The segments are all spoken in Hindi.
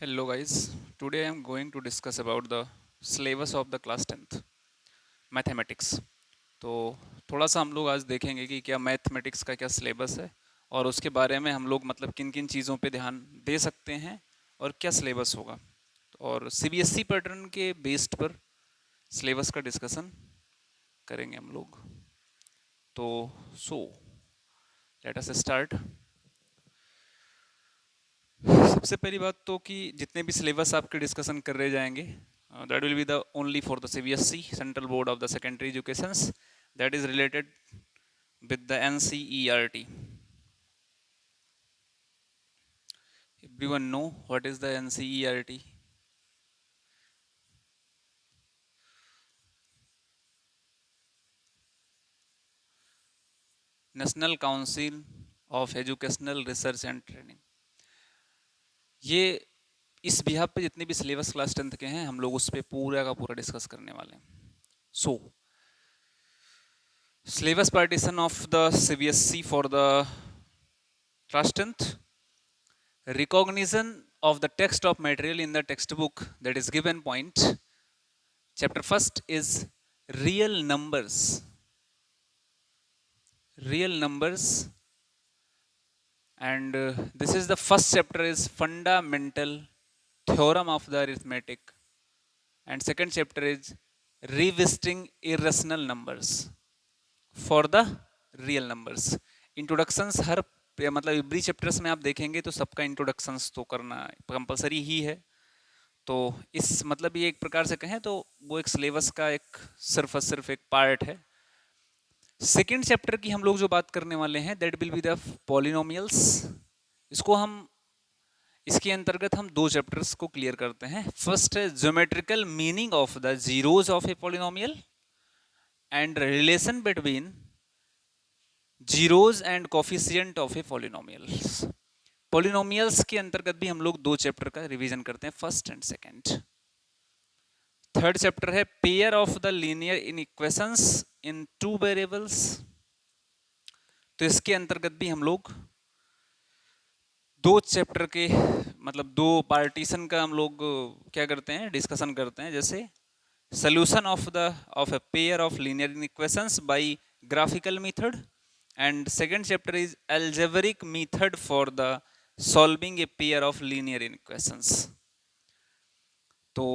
Hello guys, today I am going to discuss about the syllabus of the class 10th mathematics. तो थोड़ा सा हम लोग आज देखेंगे कि क्या मैथमेटिक्स का क्या सिलेबस है और उसके बारे में हम लोग मतलब किन किन चीज़ों पे ध्यान दे सकते हैं और क्या सिलेबस होगा। और सीबीएसई पैटर्न के बेस्ड पर सिलेबस का डिस्कशन करेंगे हम लोग। तो सो लेट अस स्टार्ट। सबसे पहली बात तो कि जितने भी सिलेबस आपके डिस्कशन कर रहे जाएंगे that will be the only for the CBSE central board of the secondary education that is related with the NCERT. Everyone know what is the NCERT? National council of educational research and training. ये इस बिहाफ पे जितने भी सिलेबस क्लास 10th के हैं हम लोग उस पर पूरा का पूरा डिस्कस करने वाले हैं। सो syllabus partition of the CBSE for the class 10th: recognition of the text of material in the textbook, that is given point. Chapter first is real numbers. Real numbers, and this is the first chapter is fundamental theorem of the arithmetic, and second chapter is revisiting irrational numbers for the real numbers. Introductions हर मतलब एवरी चैप्टर्स में आप देखेंगे तो सबका इंट्रोडक्शंस तो करना कंपलसरी ही है। तो इस मतलब ये एक प्रकार से कहें तो वो एक सिलेबस का एक सिर्फ एक पार्ट है। सेकेंड चैप्टर की हम लोग जो बात करने वाले हैं that will be the polynomials. इसको हम इसके अंतर्गत हम दो चैप्टर्स को क्लियर करते हैं। फर्स्ट है geometrical meaning of the zeros of a polynomial and relation between zeros and coefficient of A polynomials. Polynomials के अंतर्गत भी हम लोग दो चैप्टर का रिवीजन करते हैं, first and second. Third chapter है pair of the linear in equations in two variables. तो इसके अंतर्गत भी हम लोग दो चैप्टर के मतलब दो पार्टीशन का हम लोग क्या करते हैं, डिस्कशन करते हैं। जैसे solution of a pair of linear equations by graphical method, and second chapter is algebraic method for the solving a pair of linear equations। तो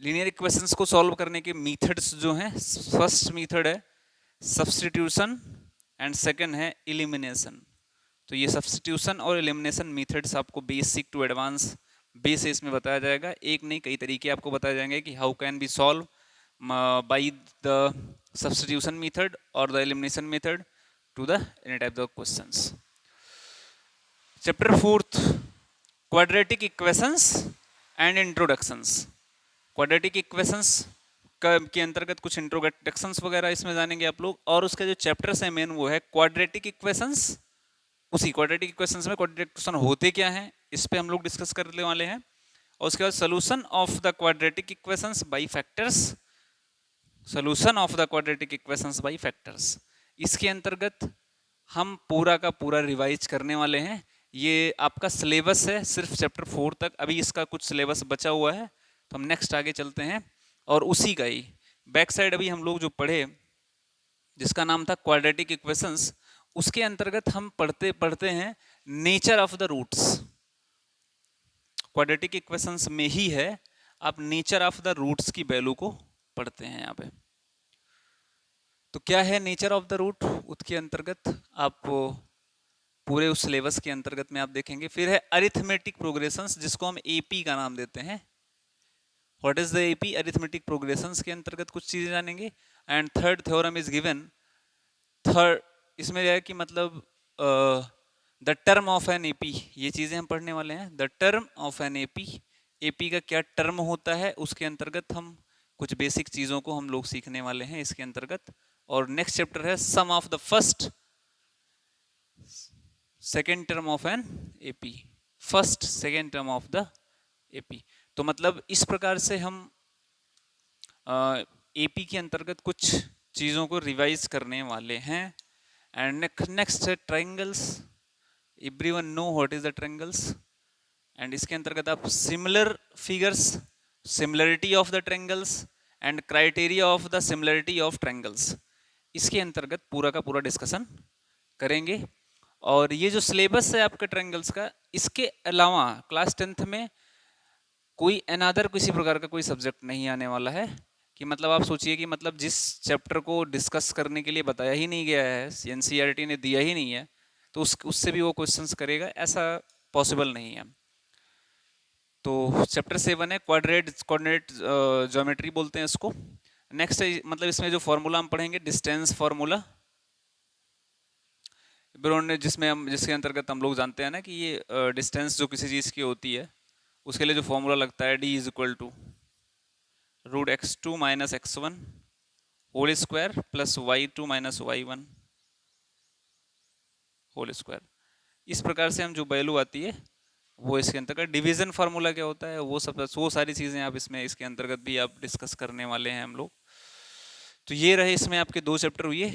लीनियर इक्वेशंस को सॉल्व करने के मेथड्स जो हैं, फर्स्ट मेथड है सब्स्टिट्यूशन एंड सेकंड है एलिमिनेशन। तो ये सब्स्टिट्यूशन और एलिमिनेशन मेथड्स आपको बेसिक टू एडवांस बेसिस में बताया जाएगा। एक नहीं कई तरीके आपको बताए जाएंगे कि how can be solve by the substitution method और the elimination method to the any type of questions. Chapter fourth quadratic equations and introductions. Quadratic equations के अंतर्गत कुछ इंट्रोडक्शंस वगैरह इसमें जानेंगे आप लोग, और उसका जो चैप्टर्स है मेन वो है क्वाड्रेटिक इक्वेशंस। उसी क्वाड्रेटिक इक्वेशंस में क्वाड्रेटिक इक्वेशन होते क्या हैं इस पे हम लोग डिस्कस करने वाले हैं। और उसके बाद solution of the quadratic equations bye factors. Solution of the quadratic equations bye factors, इसके अंतर्गत हम पूरा का पूरा रिवाइज करने वाले हैं। ये आपका सिलेबस है सिर्फ चैप्टर 4 तक, अभी इसका कुछ सिलेबस बचा हुआ है तो हम नेक्स्ट आगे चलते हैं। और उसी का ही बैक साइड अभी हम लोग जो पढ़े जिसका नाम था क्वाड्रेटिक इक्वेशंस, उसके अंतर्गत हम पढ़ते पढ़ते हैं nature of the roots. Quadratic equations में ही है आप नेचर ऑफ द रूट्स की वैल्यू को पढ़ते हैं यहाँ पे। तो क्या है नेचर ऑफ द रूट, उसके अंतर्गत आप पूरे उस सिलेबस के अंतर्गत में आप देखेंगे। फिर है अरिथमेटिक प्रोग्रेशंस, जिसको हम एपी का नाम देते हैं। What is the AP? Arithmetic progressions के अंतर्गत कुछ चीजें जानेंगे। And third theorem is given. Third इसमें है कि मतलब the term of an AP, ये चीजें हम पढ़ने वाले हैं। The term of an AP, AP का क्या टर्म होता है उसके अंतर्गत हम कुछ बेसिक चीजों को हम लोग सीखने वाले हैं इसके अंतर्गत। और नेक्स्ट चैप्टर है sum of the first second term of an AP, first second term of the AP. तो मतलब इस प्रकार से हम एपी के अंतर्गत कुछ चीज़ों को रिवाइज करने वाले हैं। एंड नेक्स्ट है triangles. Everyone know what is the triangles? And इसके अंतर्गत आप similar figures, similarity of the triangles and criteria of the similarity of triangles, इसके अंतर्गत पूरा का पूरा डिस्कशन करेंगे। और ये जो सिलेबस है आपका ट्रायंगल्स का, इसके अलावा क्लास 10th में कोई अनदर किसी प्रकार का कोई सब्जेक्ट नहीं आने वाला है। कि मतलब आप सोचिए कि मतलब जिस चैप्टर को डिस्कस करने के लिए बताया ही नहीं गया है, एनसीईआरटी ने दिया ही नहीं है, तो उससे भी वो क्वेश्चंस करेगा, ऐसा पॉसिबल नहीं है। तो चैप्टर 7 है कोऑर्डिनेट ज्योमेट्री बोलते हैं इसको। नेक्स्ट है मतलब इसमें जो फॉर्मूला हम पढ़ेंगे डिस्टेंस फार्मूला, जिसमें हम जिसके अंतर्गत हम लोग जानते हैं ना कि ये डिस्टेंस जो किसी चीज़ की होती है उसके लिए जो फॉर्मूला लगता है d is equal to √x2 minus x1 whole square plus y2 minus y1 whole square. इस प्रकार से हम जो वैल्यू आती है वो इसके अंतर्गत, डिवीजन फार्मूला क्या होता है वो सारी चीज़ें आप इसमें इसके अंतर्गत भी आप डिस्कस करने वाले हैं हम लोग। तो ये रहे इसमें आपके दो चैप्टर हुए,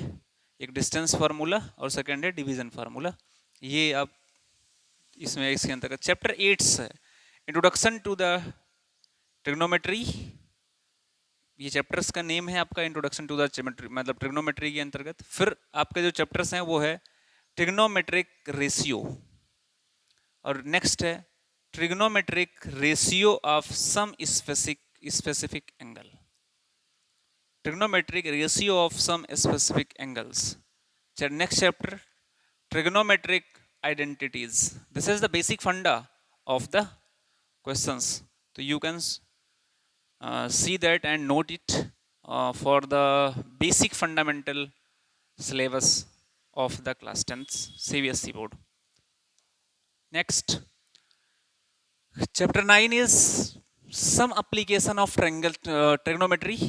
एक डिस्टेंस फार्मूला और सेकंड है डिवीजन फार्मूला। ये आप इसमें इसके अंतर्गत चैप्टर 8 है इंट्रोडक्शन टू द ट्रिग्नोमेट्री। ये चैप्टर्स का नेम है आपका इंट्रोडक्शन टू द ज्योमेट्री, मतलब ट्रिग्नोमेट्री के अंतर्गत। फिर आपके जो चैप्टर्स हैं वो है ट्रिग्नोमेट्रिक रेशियो, और नेक्स्ट है trigonometric ratio of some specific angle, trigonometric ratio of some specific angles. Next chapter trigonometric identities, this is the basic funda of the questions, so you can see that and note it for the basic fundamental syllabus of the class 10th CBSE board. Next chapter 9 is some application of trigonometry।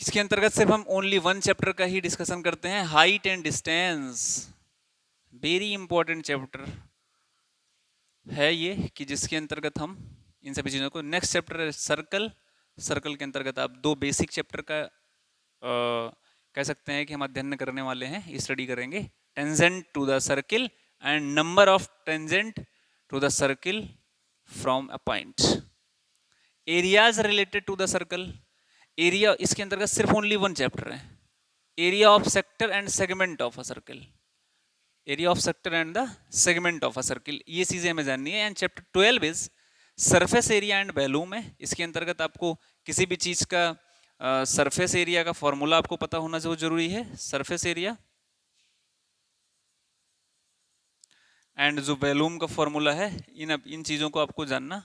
इसके अंतर्गत सिर्फ हम ओनली वन चैप्टर का ही डिस्कशन करते हैं, height and distance. Very important chapter है ये, कि जिसके अंतर्गत हम इन सभी चीज़ों को, नेक्स्ट चैप्टर है सर्कल। सर्कल के अंतर्गत आप दो बेसिक चैप्टर का कह सकते हैं कि हम अध्ययन करने वाले हैं, स्टडी करेंगे, tangent to the circle and number of tangent to the circle from a point. Areas related to the circle, area इसके अंतर्गत सिर्फ ओनली वन चैप्टर है, area of sector and segment of a circle, area of sector and the segment of a circle, ये चीजें हमें जाननी है। And chapter 12 is surface area and volume है। इसके अंतर्गत आपको किसी भी चीज का सरफेस एरिया का फॉर्मूला आपको पता होना जो जरूरी है, सरफेस एरिया, एंड जो वॉल्यूम का फॉर्मूला है, इन चीजों को आपको जानना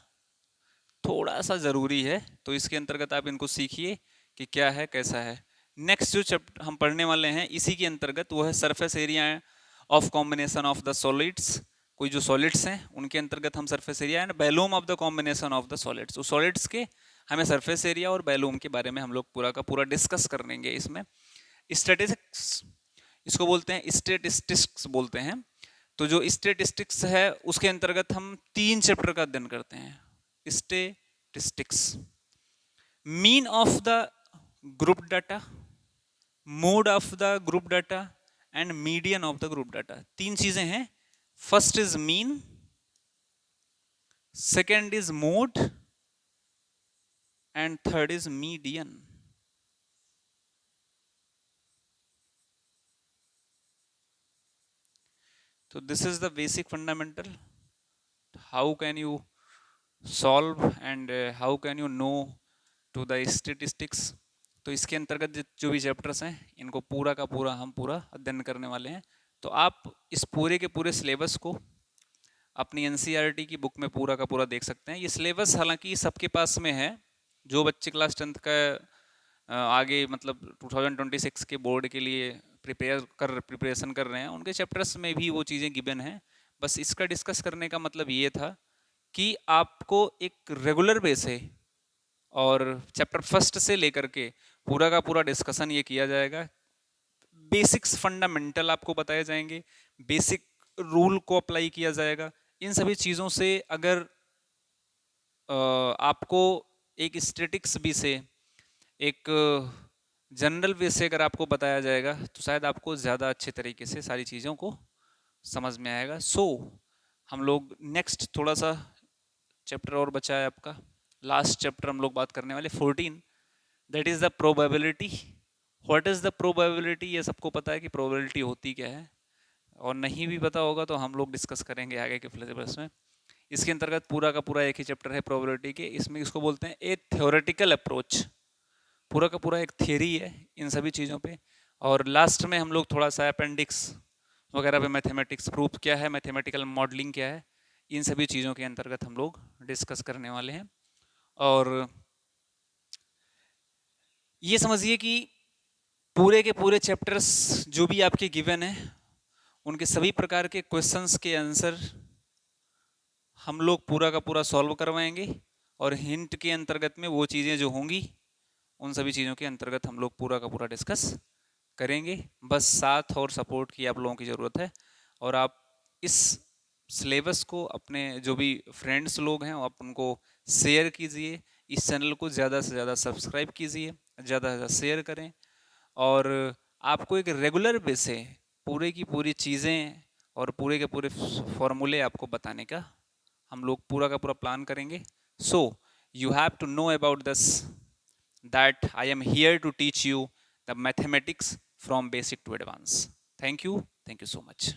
थोड़ा सा जरूरी है। तो इसके अंतर्गत आप इनको सीखिए कि क्या है कैसा है। नेक्स्ट जो चैप्टर हम पढ़ने वाले हैं इसी के अंतर्गत वो है surface area of combination of the solids. कोई जो सॉलिड्स हैं उनके अंतर्गत हम surface area and volume of the combination of the solids, तो सॉलिड्स के हमें सरफेस एरिया और वॉल्यूम के बारे में हम लोग पूरा का पूरा डिस्कस करेंगे। इसमें स्टैटिस्टिक्स, इसको बोलते हैं स्टैटिस्टिक्स बोलते हैं। तो जो स्टैटिस्टिक्स है उसके अंतर्गत हम 3 चैप्टर का अध्ययन करते हैं। Statistics, mean of the group data, mode of the group data and median of the group data. 3 चीजें हैं, first is mean, second is mode and third is median. तो this is the basic fundamental, how can you solve and how can you know to the statistics. तो इसके अंतर्गत जो भी चैप्टर्स हैं इनको पूरा का पूरा हम पूरा अध्ययन करने वाले हैं। तो आप इस पूरे के पूरे सिलेबस को अपनी एनसीईआरटी की बुक में पूरा का पूरा देख सकते हैं। ये सिलेबस हालांकि सबके पास में है, जो बच्चे क्लास 10th का आगे मतलब 2026 के बोर्ड के लिए प्रिपरेशन कर रहे हैं, उनके चैप्टर्स में भी वो चीज़ें गिवन हैं। बस इसका डिस्कस करने का मतलब ये था कि आपको एक रेगुलर बेस है और चैप्टर फर्स्ट से लेकर के पूरा का पूरा डिस्कशन ये किया जाएगा। बेसिक्स फंडामेंटल आपको बताए जाएंगे, बेसिक रूल को अप्लाई किया जाएगा। इन सभी चीज़ों से अगर आपको एक स्टैटिक्स भी से एक जनरल वे से अगर आपको बताया जाएगा तो शायद आपको ज़्यादा अच्छे तरीके से सारी चीज़ों को समझ में आएगा। सो हम लोग नेक्स्ट थोड़ा सा चैप्टर और बचा है आपका, लास्ट चैप्टर हम लोग बात करने वाले 14, that is the probability. What is the probability, ये सबको पता है कि प्रोबेबिलिटी होती क्या है, और नहीं भी पता होगा तो हम लोग डिस्कस करेंगे आगे के सिलेबस में। इसके अंतर्गत पूरा का पूरा एक ही चैप्टर है प्रोबेबिलिटी के, इसमें इसको बोलते हैं ए थ्योरेटिकल अप्रोच, पूरा का पूरा एक थियरी है इन सभी चीज़ों पे। और लास्ट में हम लोग थोड़ा सा अपेंडिक्स वगैरह पे मैथमेटिक्स प्रूफ क्या है, मैथमेटिकल मॉडलिंग क्या है, इन सभी चीज़ों के अंतर्गत हम लोग डिस्कस करने वाले हैं। और ये समझिए कि पूरे के पूरे चैप्टर्स जो भी आपके गिवन है, उनके सभी प्रकार के क्वेश्चंस के आंसर हम लोग पूरा का पूरा सॉल्व करवाएंगे, और हिंट के अंतर्गत में वो चीज़ें जो होंगी उन सभी चीज़ों के अंतर्गत हम लोग पूरा का पूरा डिस्कस करेंगे। बस साथ और सपोर्ट की आप लोगों की ज़रूरत है, और आप इस सिलेबस को अपने जो भी फ्रेंड्स लोग हैं आप उनको शेयर कीजिए, इस चैनल को ज़्यादा से ज़्यादा सब्सक्राइब कीजिए, ज़्यादा से ज़्यादा शेयर करें, और आपको एक रेगुलर बेस से पूरे की पूरी चीज़ें और पूरे के पूरे फॉर्मूले आपको बताने का हम लोग पूरा का पूरा प्लान करेंगे। So you have to know about this, that I am here to teach you the mathematics from basic to advanced. Thank you so much.